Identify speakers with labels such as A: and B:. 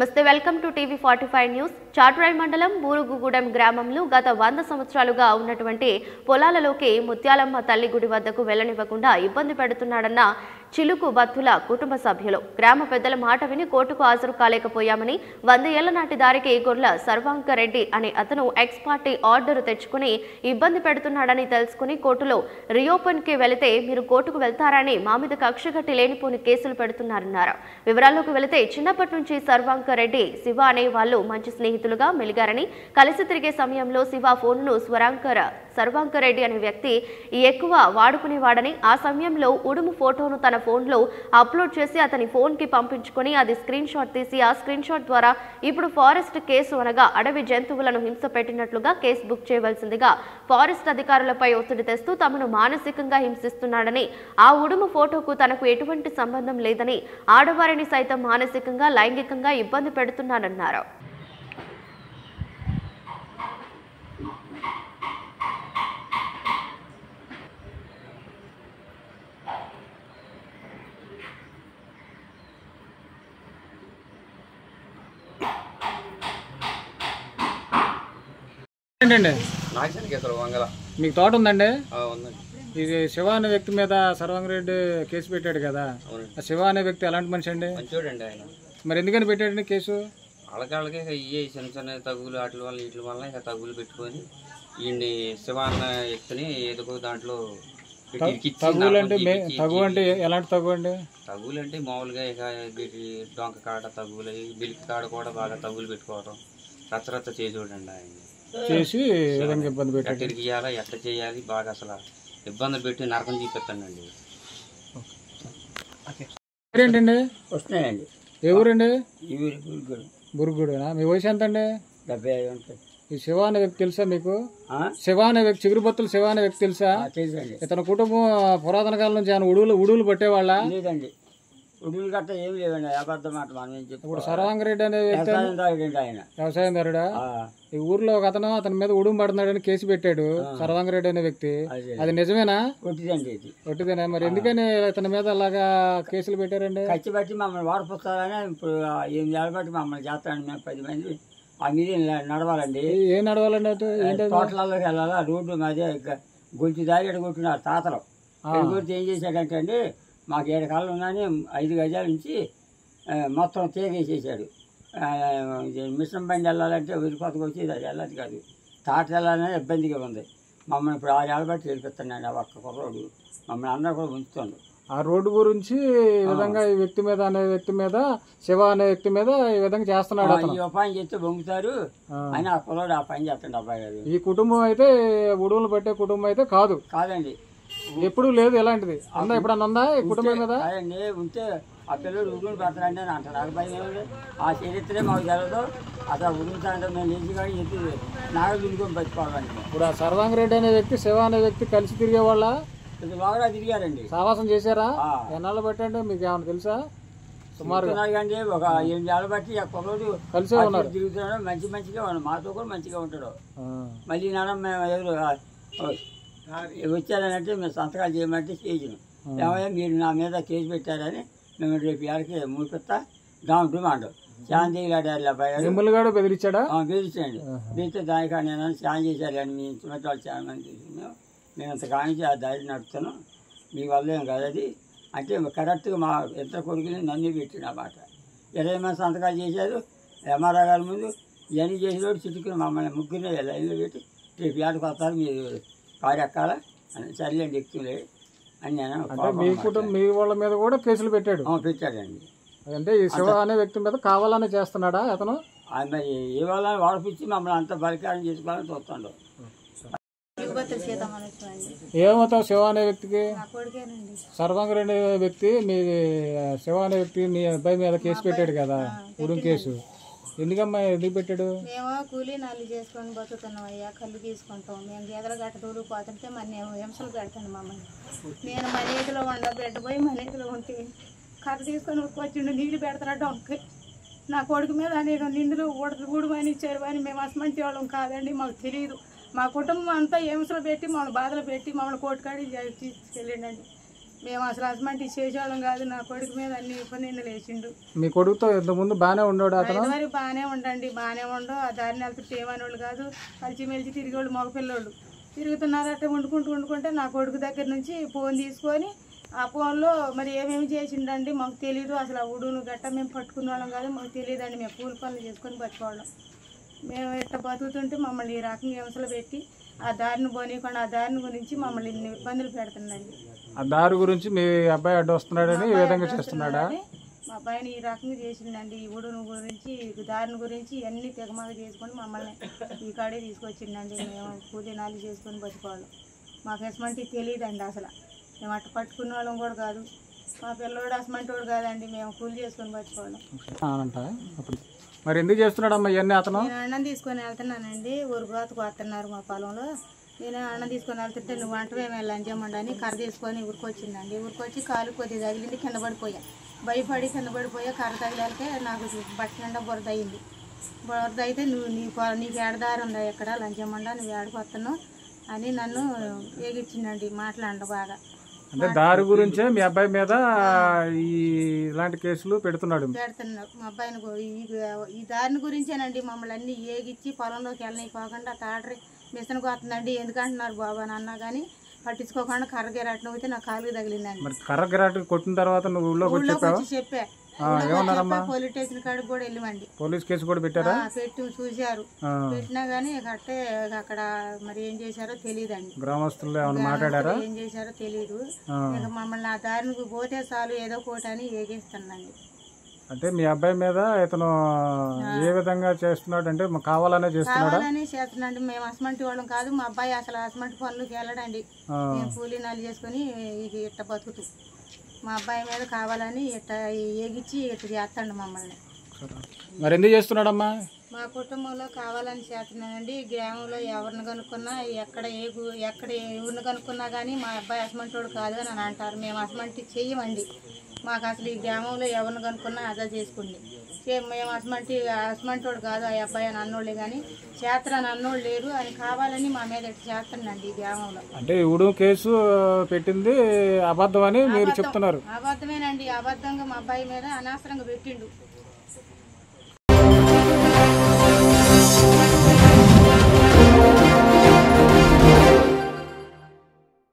A: నమస్తే, welcome to TV 45 news. Chatrai మండలం బూరుగుగూడెం గ్రామంలో గత 100 సంవత్సరాలుగా ఉన్నటువంటి పొలాలలోకి ముత్యాలమ్మ తల్లి గుడి వద్దకు వెళ్లనివ్వకుండా ఇబ్బంది పెడుతున్నాడన్న చిలుకు బత్తుల కుటుంబ సభ్యులు గ్రామ పెద్దల మాట విని కోర్టుకు హాజరు కాలేకపోయామని 100 ఏళ్ల నాటి దారికి గొర్ల సర్వాంకరెడ్డి అనే అతను ఎక్స్ పార్టీ ఆర్డర్ తెచ్చుకుని ఇబ్బంది పెడుతున్నాడని తెలుసుకుని కోర్టులో రీఓపెన్ కి వెళితే మీరు కోర్టుకు వెళ్తారని మా మీద కక్షగట్టి లేనిపోని కేసులు పెడుతున్నారన్నారు. వివరాల్లోకి వెళితే చిన్నప్పటి నుంచి సర్వాంకరెడ్డి శివ అనే వాళ్ళు మంచి స్నేహితులుగా మెలిగారని, కలిసి తిరిగే సమయంలో శివ ఫోన్ను సర్వాంకరెడ్డి అనే వ్యక్తి ఎక్కువ వాడుకునేవాడని, ఆ సమయంలో ఉడుము ఫోటోను తన ఫోన్లో అప్లోడ్ చేసి అతని ఫోన్కి పంపించుకొని అది స్క్రీన్ షాట్ తీసి ఆ స్క్రీన్ షాట్ ద్వారా ఇప్పుడు ఫారెస్ట్ కేసు అనగా అడవి జంతువులను హింస పెట్టినట్లుగా కేసు బుక్ చేయవలసిందిగా ఫారెస్ట్ అధికారులపై ఒత్తిడి తెస్తూ తమను మానసికంగా హింసిస్తున్నాడని, ఆ ఉడుము ఫోటోకు తనకు ఎటువంటి సంబంధం లేదని, ఆడవారిని సైతం మానసికంగా లైంగికంగా ఇబ్బంది పెడుతున్నానన్నారు.
B: మీకు తోట ఉందండి? ఇది శివ అనే వ్యక్తి మీద సర్వాంగరెడ్డి కేసు పెట్టాడు కదా, ఆ శివ అనే వ్యక్తి ఎలాంటి మనిషి అండి?
C: మంచోడండి ఆయన.
B: మరి ఎందుకని పెట్టాడండి కేసు?
C: వాళ్ళకి ఇవే చిన్న చిన్న తగులు వీటి వల్ల ఇక తగులు పెట్టుకొని ఈ శివ అన్న వ్యక్తిని ఏదో దాంట్లో
B: తగులు అంటే ఎలాంటి తగు అండి?
C: తగులు అంటే మామూలుగా ఇక డొంక కాడ తగులు, బిలికి కాడ కూడా బాగా తగులు పెట్టుకోవడం, రచ్చరచ్చ చేసి చూడండి ఆయన
B: చేసి ఇబ్బంది పెట్టి
C: ఎట్ట ఇరిగియాలా ఎట్ట చేయాలి బాగా అసలు ఇబ్బందులు పెట్టి నరకం చూపిస్తానండి.
B: ఏంటండి?
D: వస్తున్నాయండి.
B: ఏ ఊరండి?
D: ఈ ఊరు
B: బురుగుడేనా? మీ వయసు ఎంత అండి?
D: 75 ఉంటుంది.
B: ఈ శివ అనే వ్యక్తి తెలుసా మీకు? శివ అనే వ్యక్తి, చిగురుబత్తులు శివ అనే వ్యక్తి తెలుసా?
D: తెలుసండి.
B: ఇతని కుటుంబం పురాతన కాలం నుంచి ఆయన ఉడువులు పట్టేవాళ్ళ?
D: లేదండి, ఉడుగులు గట్ట ఏమి లేవండి. అబద్ధం మాట మనం ఏం చెప్తాం.
B: ఇప్పుడు సర్వాంగరెడ్డి అనే వ్యక్తి
D: ఆయన
B: వ్యవసాయదారుడా? ఈ ఊర్లో ఒక అతని మీద ఉడుము పడుతున్నాడని కేసు పెట్టాడు సర్వాంగరెడ్డి అనే వ్యక్తి, అది నిజమేనా?
D: ఒట్టిదండి, ఇది
B: ఒట్టిదేనా? మరి ఎందుకని ఇతని మీద అలాగా కేసులు పెట్టారండి?
D: ఖర్చు బట్టి మమ్మల్ని వాడిపోతారని ఇప్పుడు 8 ఏళ్ళ బట్టి మమ్మల్ని చేస్తారండి. మేము 10 మంది ఆ మీద నడవాలండి.
B: ఏం నడవాలండి?
D: తోటలలోకి వెళ్ళాలా, రోడ్డు మాదే గొంతు దారి ఎడగొట్టున్నారు తాతలు. ఎడగొట్టి ఏం చేశాడంటే అండి, మాకు 7 కాళ్ళు ఉన్నాయని 5 గజాల నుంచి మొత్తం తీగేసేసాడు. మిషన్ బండి వెళ్ళాలంటే విరికొత్తకు వచ్చి అది వెళ్ళదు కాదు, తాట వెళ్ళాలనే ఇబ్బందిగా ఉంది. మమ్మల్ని ఇప్పుడు 6 ఏళ్ళ బట్టి వెళ్ళిపోతున్నాడు. ఆ ఒక్క కుర్రోడు మమ్మల్ని అందరూ కూడా ఉంచుతుండు.
B: ఆ రోడ్డు గురించి ఈ విధంగా ఈ వ్యక్తి మీద అనే వ్యక్తి మీద, శివ అనే వ్యక్తి మీద ఈ విధంగా చేస్తున్నాడు.
D: ఈ ఉపాయం చేస్తే బొంగుతారు అని ఆ కుర్రోడు ఆ పని చేస్తాడు. అబ్బాయి గారు
B: ఈ కుటుంబం అయితే ఉడువులు పట్టే కుటుంబం అయితే
D: కాదండి,
B: ఎప్పుడు లేదు ఇలాంటిది. ఉందా ఎప్పుడన్నా ఉందా ఈ కుటుంబం మీద?
D: కాదండి, ఉంటే ఆ పిల్లలు ఉడుగులు పెడతారండి అని అంటారు. నాకు భయం ఏమి, ఆ చరిత్రే మాకు తెలదు. అసలు ఉడుగుతారంటే మేము లేచి కానీ ఎత్తి నాగ దుడుకొని బతికోవాలండి.
B: ఇప్పుడు ఆ సర్వాంగరెడ్డి అనే వ్యక్తి, శివ అనే వ్యక్తి కలిసి తిరిగే వాళ్ళ?
D: బాగా తిరిగారండి.
B: సావాసం చేశారా? ఎన్నాళ్ళు పెట్టండి మీకు ఏమన్నా తెలుసా?
D: సుమారుగా అండి ఒక 8 ఏళ్ళ బట్టి ఆ కుర్రోడు
B: కలిసే ఉన్నారు,
D: తిరుగుతున్నాడు. మంచిగా ఉన్నాడు, మాతో కూడా మంచిగా ఉంటాడు. మళ్ళీ నాన్న మేము ఎవరు వచ్చారనంటే మేము సంతకాలు చేయమంటే చేసినాం. ఏమయ్యా మీరు నా మీద కేసు పెట్టారని మేము రేపు ఏళ్ళకి మూపిస్తా డిమాండ్ శాంతిలాడారు. అబ్బాయి
B: మిమ్మల్ని కూడా బెదిరించాడా?
D: బెదిరించండి. బెదిరితే దానికా నేను శాన్ చేశారని మీ ఇంటి వాళ్ళు చాలా మంది తీసుకున్నాం. నేను అంత కానించి ఆ దారి నడుపుతాను, మీ వల్ల ఏం కాదు అది అంటే కరెక్ట్గా మా ఇద్దరు కొడుకుని నన్ను పెట్టిన మాట. 20 మంది సంతకాలు చేశారు ఎంఆర్ఆర్ గారి ముందు. ఇవన్నీ చేసేవాడు చిట్టుకుని మమ్మల్ని ముగ్గురిని లైన్లో పెట్టి రేపు ఏళ్ళకి వస్తారు మీరు కారు ఎక్కాలా అని. సర్లేండి ఎక్కువలే అని నేను.
B: మీ కుటుంబం మీ వాళ్ళ మీద కూడా కేసులు పెట్టాడు?
D: పెట్టాడండి.
B: అంటే ఈ శివ అనే వ్యక్తి మీద కావాలని చేస్తున్నాడా అతను?
D: మరి ఏ వాళ్ళని వాడిపించి మమ్మల్ని అంత బలికారం చేసుకోవాలని చూస్తాడు.
B: ఏమవుతావు శివ అనే వ్యక్తికి? సర్వాంగరెడ్డి వ్యక్తి మీ శివ అనే వ్యక్తి మీ అబ్బాయి మీద కేసు పెట్టాడు కదా, ఉడుము కేసు. ఎందుకమ్మా ఎందుకు పెట్టాడు?
E: మేము కూలీ నాలు చేసుకొని బతుకుతున్నాం అయ్యా, కళ్ళు తీసుకుంటాం. మేము గేదెలు గట్ట దూరు పోతుంటే మరి హింసలు పెడతాను మమ్మల్ని. నేను మనీతిలో బిడ్డపోయి మనీతిలో ఉంటే కర్ర తీసుకొని వచ్చిండు, నీళ్ళు పెడతాడు డొంకి. నా కొడుకు మీద అనేక నిందులు ఊడమని ఇచ్చారు అని మేము అసమంటి వాళ్ళం కాదండి, మాకు తెలియదు. మా కుటుంబం అంతా హింసలు పెట్టి మమ్మల్ని బాధలు పెట్టి మమ్మల్ని కోర్టుకాడి తీసుకెళ్ళండి. మేము అసలు అసమంటి చేసేవాళ్ళం కాదు. నా కొడుకు మీద అన్ని ఇబ్బంది లేచిండు.
B: మీ కొడుకుతో ఇంతకుముందు బాగానే ఉండేవాడు అతను?
E: మరి బాగానే ఉండండి, బాగానే ఉండవు. ఆ దారిని వెళ్తుంటే ఏమనేవాళ్ళు కాదు. కలిసిమెలిసి తిరిగేవాళ్ళు, మగపిల్లోళ్ళు తిరుగుతున్నారట. వండుకుంటే నా కొడుకు దగ్గర నుంచి ఫోన్ తీసుకొని ఆ ఫోన్లో మరి ఏమేమి చేసిండండి మాకు తెలీదు. అసలు ఆ ఉడును గట్ట మేము పట్టుకునే వాళ్ళం కాదు, మాకు తెలియదండి. మేము కూలి పనులు చేసుకొని బతికేవాళ్ళం. మేము ఎట్ట బతుకుతుంటే మమ్మల్ని ఈ రకంగా హింసలు పెట్టి ఆ దారిని పోనీయకుండా ఆ దారిని గురించి మమ్మల్ని ఇన్ని ఇబ్బందులు పెడుతుందండి.
B: ఆ దారి గురించి మీ అబ్బాయి అడ్డు వస్తున్నాడని ఈ విధంగా చేస్తున్నాడా?
E: మా అబ్బాయిని ఈ రకంగా చేసిండండి. ఈ ఉడును గురించి, దారిని గురించి అన్ని తెగమగ చేసుకొని మమ్మల్ని ఈ కాడే తీసుకొచ్చిండండి. మేము కూలీనాలు చేసుకొని బతికేవాళ్ళం. మాకు ఎసమంటి తెలియదండి. అసలు మేము అట్ట పట్టుకునే వాళ్ళం కూడా కాదు. మా పిల్లోడు అసమంటి వాడు కాదండి. మేము కూలి చేసుకొని బతికేవాళ్ళం.
B: అప్పుడు మరి ఎందుకు చేస్తున్నాడమ్మా ఇవన్నీ అతను?
E: నేను అన్నం తీసుకొని వెళ్తున్నానండి. ఊరుగాతకు వస్తున్నారు మా పొలంలో. నేను అన్నం తీసుకొని వెళ్తుంటే నువ్వు వంటవేమే లంచమండి అని కర్ర తీసుకొని ఊరికొచ్చిందండి. ఊరికొచ్చి కాలు కొద్దిగా తగిలింది, కింద పడిపోయా. భయపడి కింద పడిపోయా. కర్ర తగిలాకే నాకు బట్ట నిండా బురద అయింది. బురద అయితే నీకు ఏడదారి ఉందా ఎక్కడ లంచమండా, నువ్వు ఏడకొస్తున్నావు అని నన్ను ఏగిచ్చిందండి. మాట్లాడ బాగా.
B: అంటే దారి గురించే మీ అబ్బాయి మీద ఇలాంటి కేసులు పెడుతున్నాడు.
E: మా అబ్బాయిని ఈ దారిని గురించేనండి మమ్మల్ని అన్ని ఏగిచ్చి పొలంలోకి వెళ్ళనిపోకుండా తాటరి మిషన్ కొత్తుందండి. ఎందుకంటున్నారు బాబా అన్నా కానీ పట్టించుకోకుండా కర్ర గిరాట నవ్వుతే నా కాలుకి తగిలిందండి.
B: మరి కర్ర గిరాట కొట్టిన తర్వాత నువ్వు ఊళ్ళోకి వచ్చి
E: చెప్పా. పోలీస్ స్టేషన్ కాడికి కూడా వెళ్ళమండి.
B: పోలీస్ కేసు కూడా పెట్టారా?
E: పెట్టి చూశారు. పెట్టినా గానీ అట్టే అక్కడ మరి ఏం చేశారో తెలియదండి.
B: గ్రామస్తులు ఏమైనా మాట్లాడారా?
E: ఏం చేశారో తెలియదు. ఇక మమ్మల్ని ఆ దారికి పోతే చాలు ఏదో కోట అని ఏగేస్తానండి.
B: అంటే మీ అబ్బాయి మీద ఇతను ఏ విధంగా చేస్తున్నాడు అంటే కావాలనే
E: చేస్తున్నాడు. మేము అసమంటి వాళ్ళం కాదు. మా అబ్బాయి అసలు అసమంటి పనులకి వెళ్ళడండి. మేము కూలీనాలు చేసుకుని ఇట్ట బతుకుతూ మా అబ్బాయి మీద కావాలని ఇట్ట ఏగిచ్చి ఇట్ట చేస్తాడు మమ్మల్ని.
B: మరి ఎందుకు చేస్తున్నాడమ్మా?
E: మా కుటుంబంలో కావాలని చేస్తున్నానండి. గ్రామంలో ఎవరిని కనుక్కున్నా ఎక్కడ ఎవరిని కనుక్కున్నా కానీ మా అబ్బాయి అసమంటోడు కాదు అని అంటారు. మేము అసమంటి చెయ్యమండి. మాకు అసలు ఈ గ్రామంలో ఎవరిని కనుక్కున్నా అదే చేసుకోండి. మేము అసమంటోడు కాదు ఆ అబ్బాయి అని అన్నోళ్ళే కానీ చేతరని అన్నోళ్ళు లేరు అని కావాలని మా మీద ఇట్లా చేస్తానండి ఈ గ్రామంలో.
B: అంటే ఇప్పుడు కేసు పెట్టింది అబద్ధం అని మీరు చెప్తున్నారు?
E: అబద్ధమేనండి. అబద్ధంగా మా అబ్బాయి మీద అనవసరంగా పెట్టిండు.